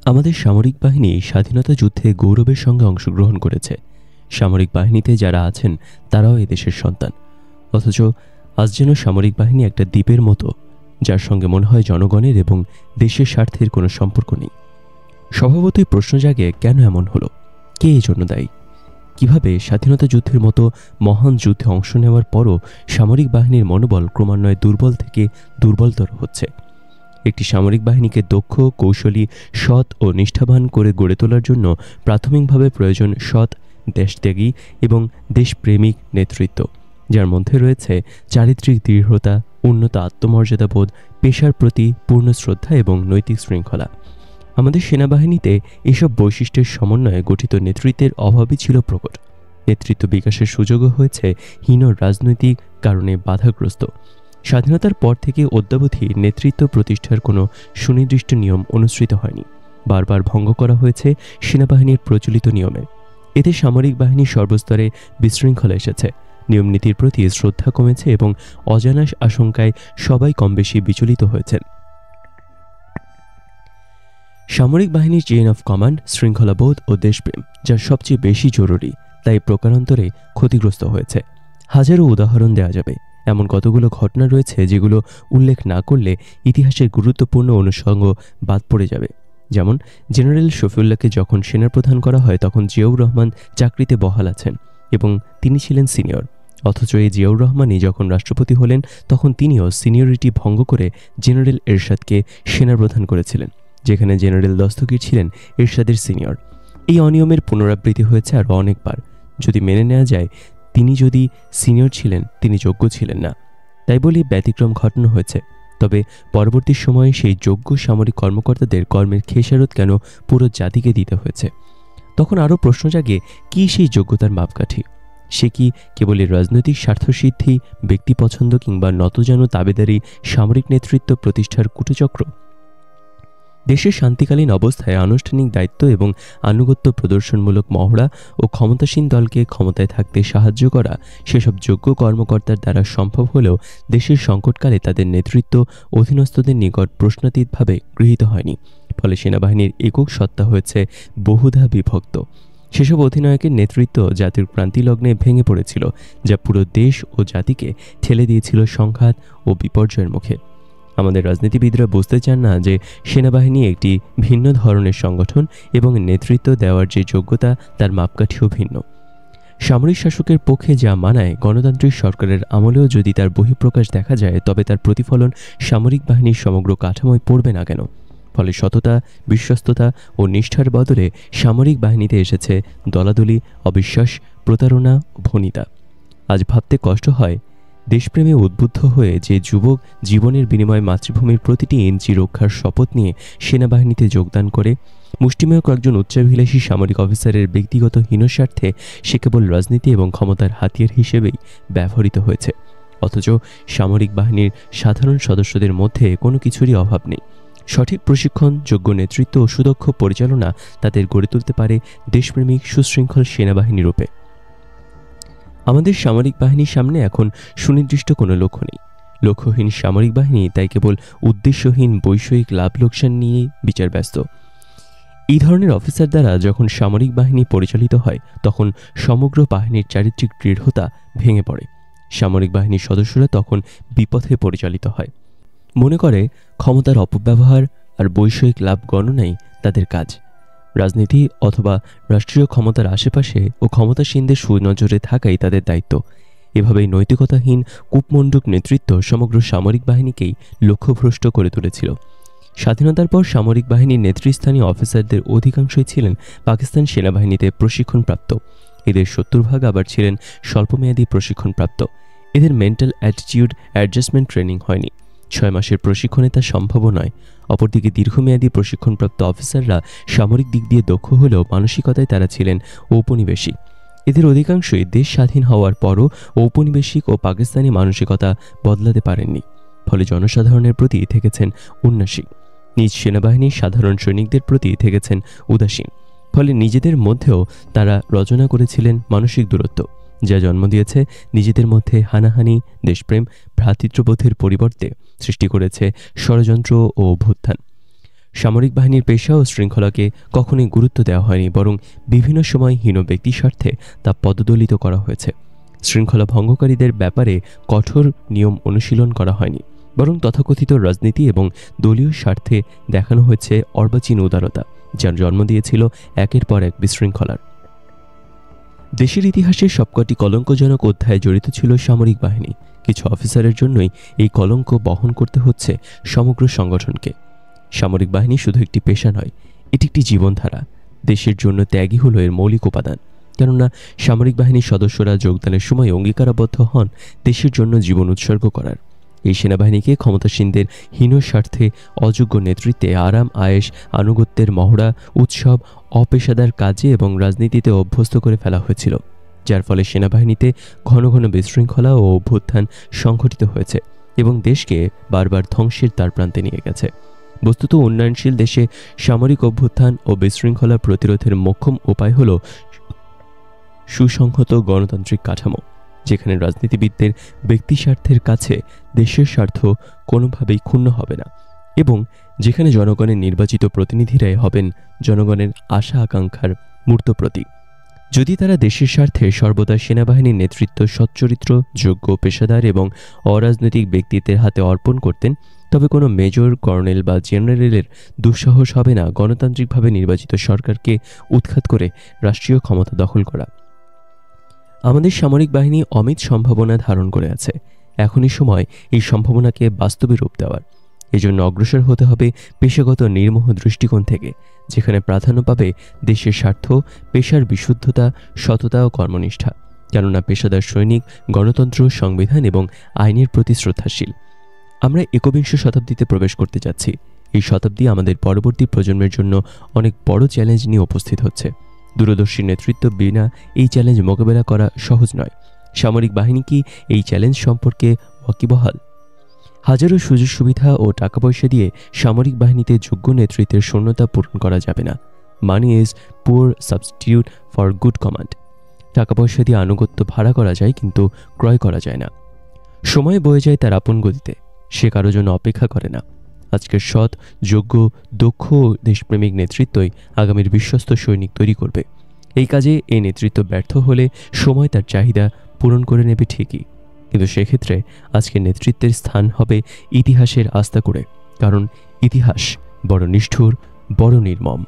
আমাদের সামরিক বাহিনী স্বাধীনতা যুদ্ধে গৌরবের সঙ্গে অংশগ্রহণ করেছে। সামরিক বাহিনীতে যারা আছেন তারাও এদেশের সন্তান। অথচ আজ যেন সামরিক বাহিনী একটা দ্বীপের মতো, যার সঙ্গে মনে হয় জনগণের এবং দেশের স্বার্থের কোনো সম্পর্ক নেই। স্বভাবতই প্রশ্ন জাগে, কেন এমন হলো? কে এই জন্য দায়ী? কিভাবে স্বাধীনতা যুদ্ধের মতো মহান যুদ্ধে অংশ নেওয়ার পরও সামরিক বাহিনীর মনোবল ক্রমান্বয়ে দুর্বল থেকে দুর্বলতর হচ্ছে? একটি সামরিক বাহিনীকে দক্ষ, কৌশলী, সৎ ও নিষ্ঠাবান করে গড়ে তোলার জন্য প্রাথমিকভাবে প্রয়োজন সৎ, দেশত্যাগী এবং দেশপ্রেমিক নেতৃত্ব, যার মধ্যে রয়েছে চারিত্রিক দৃঢ়তা, উন্নত আত্মমর্যাদাবোধ, পেশার প্রতি পূর্ণ শ্রদ্ধা এবং নৈতিক শৃঙ্খলা। আমাদের সেনাবাহিনীতে এসব বৈশিষ্ট্যের সমন্বয়ে গঠিত নেতৃত্বের অভাবই ছিল প্রকট। নেতৃত্ব বিকাশের সুযোগও হয়েছে হীন রাজনৈতিক কারণে বাধাগ্রস্ত। স্বাধীনতার পর থেকে অদ্যাবধি নেতৃত্ব প্রতিষ্ঠার কোনো সুনির্দিষ্ট নিয়ম অনুসৃত হয়নি। বারবার ভঙ্গ করা হয়েছে সেনাবাহিনীর প্রচলিত নিয়মে। এতে সামরিক বাহিনীর সর্বস্তরে বিশৃঙ্খলা এসেছে, নিয়মনীতির প্রতি শ্রদ্ধা কমেছে এবং অজানা আশঙ্কায় সবাই কমবেশি বিচলিত হয়েছেন। সামরিক বাহিনীর চেইন অফ কমান্ড, শৃঙ্খলাবোধ ও দেশপ্রেম, যা সবচেয়ে বেশি জরুরি, তাই প্রকারান্তরে ক্ষতিগ্রস্ত হয়েছে। হাজারো উদাহরণ দেওয়া যাবে। এমন কতগুলো ঘটনা রয়েছে যেগুলো উল্লেখ না করলে ইতিহাসের গুরুত্বপূর্ণ অনুষঙ্গ বাদ পড়ে যাবে। যেমন, জেনারেল শফিউল্লাহকে যখন সেনাপ্রধান করা হয় তখন জিয়াউর রহমান চাকরিতে বহাল আছেন এবং তিনি ছিলেন সিনিয়র। অথচ এই জিয়াউর রহমানই যখন রাষ্ট্রপতি হলেন তখন তিনিও সিনিয়রিটি ভঙ্গ করে জেনারেল এরশাদকে সেনাপ্রধান করেছিলেন, যেখানে জেনারেল দস্তগীর ছিলেন এরশাদের সিনিয়র। এই অনিয়মের পুনরাবৃত্তি হয়েছে আরও অনেকবার। যদি মেনে নেওয়া যায় তিনি যদি সিনিয়র ছিলেন, তিনি যোগ্য ছিলেন না, তাই বলে ব্যতিক্রম ঘটানো হয়েছে। তবে পরবর্তী সময়ে সেই যোগ্য সামরিক কর্মকর্তাদের কর্মের খেসারত কেন পুরো জাতিকে দিতে হয়েছে? তখন আরও প্রশ্ন জাগে, কি সেই যোগ্যতার মাপকাঠি? সে কি কেবলই রাজনৈতিক স্বার্থসিদ্ধি, ব্যক্তি পছন্দ কিংবা নতজানু তাবেদারি সামরিক নেতৃত্ব প্রতিষ্ঠার কূটচক্র? দেশের শান্তিকালীন অবস্থায় আনুষ্ঠানিক দায়িত্ব এবং আনুগত্য প্রদর্শনমূলক মহড়া ও ক্ষমতাসীন দলকে ক্ষমতায় থাকতে সাহায্য করা সেসব যোগ্য কর্মকর্তার দ্বারা সম্ভব হলেও দেশের সংকটকালে তাদের নেতৃত্ব অধীনস্থদের নিকট প্রশ্নাতীতভাবে গৃহীত হয়নি। ফলে সেনাবাহিনীর একক সত্তা হয়েছে বহুধা বিভক্ত। সেসব অধিনায়কের নেতৃত্ব জাতির ক্রান্তিলগ্নে ভেঙে পড়েছিল, যা পুরো দেশ ও জাতিকে ঠেলে দিয়েছিল সংঘাত ও বিপর্যয়ের মুখে। আমাদের রাজনীতিবিদরা বুঝতে চান না যে সেনাবাহিনী একটি ভিন্ন ধরনের সংগঠন এবং নেতৃত্ব দেওয়ার যে যোগ্যতা তার মাপকাঠিও ভিন্ন। সামরিক শাসকের পক্ষে যা মানায়, গণতান্ত্রিক সরকারের আমলেও যদি তার বহিঃপ্রকাশ দেখা যায়, তবে তার প্রতিফলন সামরিক বাহিনীর সমগ্র কাঠামোয় পড়বে না কেন? ফলে সততা, বিশ্বস্ততা ও নিষ্ঠার বদলে সামরিক বাহিনীতে এসেছে দলাদলি, অবিশ্বাস, প্রতারণা ও ভনিতা। আজ ভাবতে কষ্ট হয়, দেশপ্রেমে উদ্বুদ্ধ হয়ে যে যুবক জীবনের বিনিময়ে মাতৃভূমির প্রতিটি ইঞ্চি রক্ষার শপথ নিয়ে সেনাবাহিনীতে যোগদান করে, মুষ্টিমেয় কয়েকজন উচ্চাভিলাষী সামরিক অফিসারের ব্যক্তিগত হীনস্বার্থে সে কেবল রাজনীতি এবং ক্ষমতার হাতিয়ার হিসেবেই ব্যবহৃত হয়েছে। অথচ সামরিক বাহিনীর সাধারণ সদস্যদের মধ্যে কোনো কিছুরই অভাব নেই। সঠিক প্রশিক্ষণ, যোগ্য নেতৃত্ব ও সুদক্ষ পরিচালনা তাদের গড়ে তুলতে পারে দেশপ্রেমিক সুশৃঙ্খল সেনাবাহিনী রূপে। আমাদের সামরিক বাহিনীর সামনে এখন সুনির্দিষ্ট কোনো লক্ষ্য নেই। লক্ষ্যহীন সামরিক বাহিনী তাই কেবল উদ্দেশ্যহীন বৈষয়িক লাভ লোকসান নিয়ে বিচার ব্যস্ত। এই ধরনের অফিসার দ্বারা যখন সামরিক বাহিনী পরিচালিত হয়, তখন সমগ্র বাহিনীর চারিত্রিক দৃঢ়তা ভেঙে পড়ে। সামরিক বাহিনীর সদস্যরা তখন বিপথে পরিচালিত হয়। মনে করে ক্ষমতার অপব্যবহার আর বৈষয়িক লাভ গণনাই তাদের কাজ। রাজনীতি অথবা রাষ্ট্রীয় ক্ষমতার আশেপাশে ও ক্ষমতাসীনদের সুনজরে থাকাই তাদের দায়িত্ব। এভাবেই নৈতিকতাহীন কূপমণ্ডূক নেতৃত্ব সমগ্র সামরিক বাহিনীকেই লক্ষ্যভ্রষ্ট করে তুলেছিল। স্বাধীনতার পর সামরিক বাহিনীর নেতৃস্থানীয় অফিসারদের অধিকাংশই ছিলেন পাকিস্তান সেনাবাহিনীতে প্রশিক্ষণপ্রাপ্ত। এদের 70% আবার ছিলেন স্বল্পমেয়াদী প্রশিক্ষণপ্রাপ্ত। এদের মেন্টাল অ্যাটিটিউড অ্যাডজাস্টমেন্ট ট্রেনিং হয়নি। 6 মাসের প্রশিক্ষণে তা সম্ভবও নয়। অপরদিকে দীর্ঘমেয়াদী প্রশিক্ষণপ্রাপ্ত অফিসাররা সামরিক দিক দিয়ে দক্ষ হলেও মানসিকতায় তারা ছিলেন ঔপনিবেশিক। এদের অধিকাংশই দেশ স্বাধীন হওয়ার পরও ঔপনিবেশিক ও পাকিস্তানি মানসিকতা বদলাতে পারেননি। ফলে জনসাধারণের প্রতি থেকেছেন উন্নাসিক, নিজ সেনাবাহিনীর সাধারণ সৈনিকদের প্রতি থেকেছেন উদাসীন। ফলে নিজেদের মধ্যেও তারা রচনা করেছিলেন মানসিক দূরত্ব, যা জন্ম দিয়েছে নিজেদের মধ্যে হানাহানি, দেশপ্রেম, ভ্রাতৃত্ববোধের পরিবর্তে সৃষ্টি করেছে ষড়যন্ত্র ও অভ্যুত্থান। সামরিক বাহিনীর পেশা ও শৃঙ্খলাকে কখনোই গুরুত্ব দেওয়া হয়নি, বরং বিভিন্ন সময় হীন ব্যক্তি স্বার্থে তা পদদলিত করা হয়েছে। শৃঙ্খলা ভঙ্গকারীদের ব্যাপারে কঠোর নিয়ম অনুশীলন করা হয়নি, বরং তথাকথিত রাজনীতি এবং দলীয় স্বার্থে দেখানো হয়েছে অর্বাচীন উদারতা, যার জন্ম দিয়েছিল একের পর এক বিশৃঙ্খলার। দেশের ইতিহাসে সবকটি কলঙ্কজনক অধ্যায়ে জড়িত ছিল সামরিক বাহিনী। কিছু অফিসারের জন্যই এই কলঙ্ক বহন করতে হচ্ছে সমগ্র সংগঠনকে। সামরিক বাহিনী শুধু একটি পেশা নয়, এটি একটি জীবনধারা। দেশের জন্য ত্যাগই হলো এর মৌলিক উপাদান। কেননা সামরিক বাহিনীর সদস্যরা যোগদানের সময় অঙ্গীকারাবদ্ধ হন দেশের জন্য জীবন উৎসর্গ করার। এই সেনাবাহিনীকে ক্ষমতাসীনদের হীন স্বার্থে, অযোগ্য নেতৃত্বে, আরাম আয়েশ, আনুগত্যের মহড়া, উৎসব, অপেশাদার কাজে এবং রাজনীতিতে অভ্যস্ত করে ফেলা হয়েছিল, যার ফলে সেনাবাহিনীতে ঘন ঘন বিশৃঙ্খলা ও অভ্যুত্থান সংঘটিত হয়েছে এবং দেশকে বারবার ধ্বংসের দ্বারপ্রান্তে নিয়ে গেছে। বস্তুত উন্নয়নশীল দেশে সামরিক অভ্যুত্থান ও বিশৃঙ্খলা প্রতিরোধের মোক্ষম উপায় হল সুসংহত গণতান্ত্রিক কাঠামো, যেখানে রাজনীতিবিদদের ব্যক্তি স্বার্থের কাছে দেশের স্বার্থ কোনোভাবেই ক্ষুণ্ণ হবে না এবং যেখানে জনগণের নির্বাচিত প্রতিনিধিরাই হবেন জনগণের আশা আকাঙ্ক্ষার মূর্ত প্রতীক। যদি তারা দেশের স্বার্থে সর্বদা সেনাবাহিনীর নেতৃত্ব সচ্চরিত্র, যোগ্য, পেশাদার এবং অরাজনৈতিক ব্যক্তিত্বের হাতে অর্পণ করতেন, তবে কোনো মেজর, কর্নেল বা জেনারেলের দুঃসাহস হবে না গণতান্ত্রিকভাবে নির্বাচিত সরকারকে উৎখাত করে রাষ্ট্রীয় ক্ষমতা দখল করা। আমাদের সামরিক বাহিনী অমিত সম্ভাবনা ধারণ করে আছে। এখনই সময় এই সম্ভাবনাকে বাস্তবে রূপ দেওয়ার। এজন্য অগ্রসর হতে হবে পেশাগত নির্মোহ দৃষ্টিকোণ থেকে, যেখানে প্রাধান্য পাবে দেশের স্বার্থ, পেশার বিশুদ্ধতা, সততা ও কর্মনিষ্ঠা। কেননা পেশাদার সৈনিক গণতন্ত্র, সংবিধান এবং আইনের প্রতি শ্রদ্ধাশীল। আমরা একবিংশ শতাব্দীতে প্রবেশ করতে যাচ্ছি। এই শতাব্দী আমাদের পরবর্তী প্রজন্মের জন্য অনেক বড় চ্যালেঞ্জ নিয়ে উপস্থিত হচ্ছে। দূরদর্শী নেতৃত্ব বিনা এই চ্যালেঞ্জ মোকাবেলা করা সহজ নয়। সামরিক বাহিনী কি এই চ্যালেঞ্জ সম্পর্কে ওয়াকিবহাল? হাজারো সুযোগ সুবিধা ও টাকা পয়সা দিয়ে সামরিক বাহিনীতে যোগ্য নেতৃত্বের শূন্যতা পূরণ করা যাবে না। Money is poor substitute for good command. টাকা পয়সা দিয়ে আনুগত্য ভাড়া করা যায়, কিন্তু ক্রয় করা যায় না। সময় বয়ে যায় তার আপন গতিতে, সে কারো জন্য অপেক্ষা করে না। আজকের সৎ, যোগ্য, দক্ষ ও দেশপ্রেমিক নেতৃত্বই আগামীর বিশ্বস্ত সৈনিক তৈরি করবে। এই কাজে এই নেতৃত্ব ব্যর্থ হলে সময় তার চাহিদা পূরণ করে নেবে ঠিকই, কিন্তু সেক্ষেত্রে আজকের নেতৃত্বের স্থান হবে ইতিহাসের আস্থা করে, কারণ ইতিহাস বড় নিষ্ঠুর, বড় নির্মম।